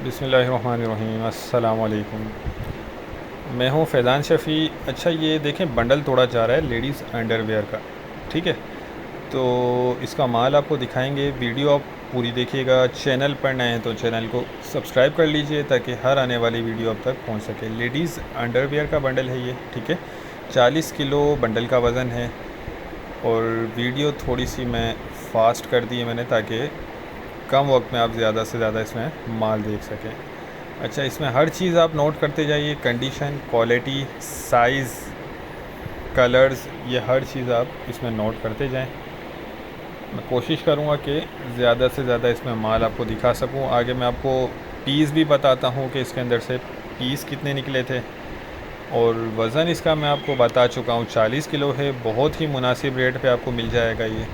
बिस्मिल्लाहिर्रहमानिर्रहीम। अस्सलाम वालेकुम। मैं हूँ फैज़ान शफ़ी। अच्छा, ये देखें बंडल तोड़ा जा रहा है लेडीज़ अंडरवेयर का। ठीक है, तो इसका माल आपको दिखाएंगे। वीडियो आप पूरी देखिएगा। चैनल पर नए हैं तो चैनल को सब्सक्राइब कर लीजिए ताकि हर आने वाली वीडियो अब तक पहुँच सके। लेडीज़ अंडरवेयर का बंडल है ये। ठीक है, 40 किलो बंडल का वज़न है। और वीडियो थोड़ी सी मैं फ़ास्ट कर दी है मैंने ताकि कम वक्त में आप ज़्यादा से ज़्यादा इसमें माल देख सकें। अच्छा, इसमें हर चीज़ आप नोट करते जाइए। कंडीशन, क्वालिटी, साइज़, कलर्स, ये हर चीज़ आप इसमें नोट करते जाएं। मैं कोशिश करूँगा कि ज़्यादा से ज़्यादा इसमें माल आपको दिखा सकूँ। आगे मैं आपको पीस भी बताता हूँ कि इसके अंदर से पीस कितने निकले थे। और वज़न इसका मैं आपको बता चुका हूँ, 40 किलो है। बहुत ही मुनासिब रेट पे आपको मिल जाएगा ये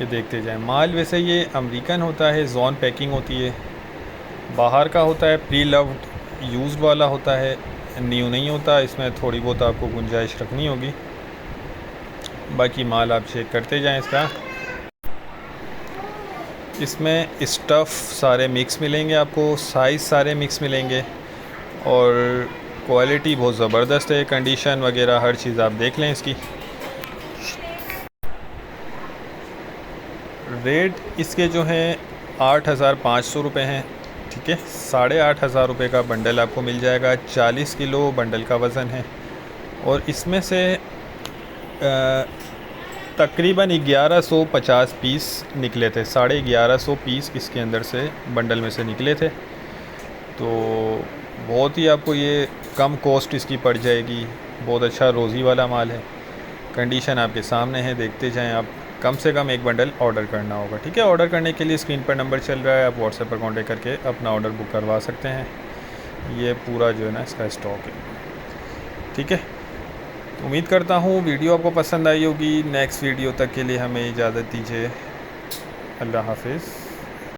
देखते जाएं। माल वैसे ये अमेरिकन होता है, जोन पैकिंग होती है। बाहर का होता है प्री लव्ड यूज्ड वाला होता है, न्यू नहीं होता। इसमें थोड़ी बहुत आपको गुंजाइश रखनी होगी। बाकी माल आप चेक करते जाएं इसका। इसमें स्टफ़ सारे मिक्स मिलेंगे आपको, साइज़ सारे मिक्स मिलेंगे। और क्वालिटी बहुत ज़बरदस्त है। कंडीशन वगैरह हर चीज़ आप देख लें इसकी। रेट इसके जो हैं 8,500 रुपये हैं। ठीक है, 8,500 रुपये का बंडल आपको मिल जाएगा। 40 किलो बंडल का वज़न है। और इसमें से तकरीबन 1150 पीस निकले थे। 1150 पीस इसके अंदर से बंडल में से निकले थे। तो बहुत ही आपको ये कम कॉस्ट इसकी पड़ जाएगी। बहुत अच्छा रोज़ी वाला माल है। कंडीशन आपके सामने है, देखते जाएं आप। कम से कम एक बंडल ऑर्डर करना होगा। ठीक है, ऑर्डर करने के लिए स्क्रीन पर नंबर चल रहा है, आप व्हाट्सएप पर कांटेक्ट करके अपना ऑर्डर बुक करवा सकते हैं। ये पूरा जो है ना इसका स्टॉक है। ठीक है, उम्मीद करता हूँ वीडियो आपको पसंद आई होगी। नेक्स्ट वीडियो तक के लिए हमें इजाज़त दीजिए। अल्लाह हाफिज़।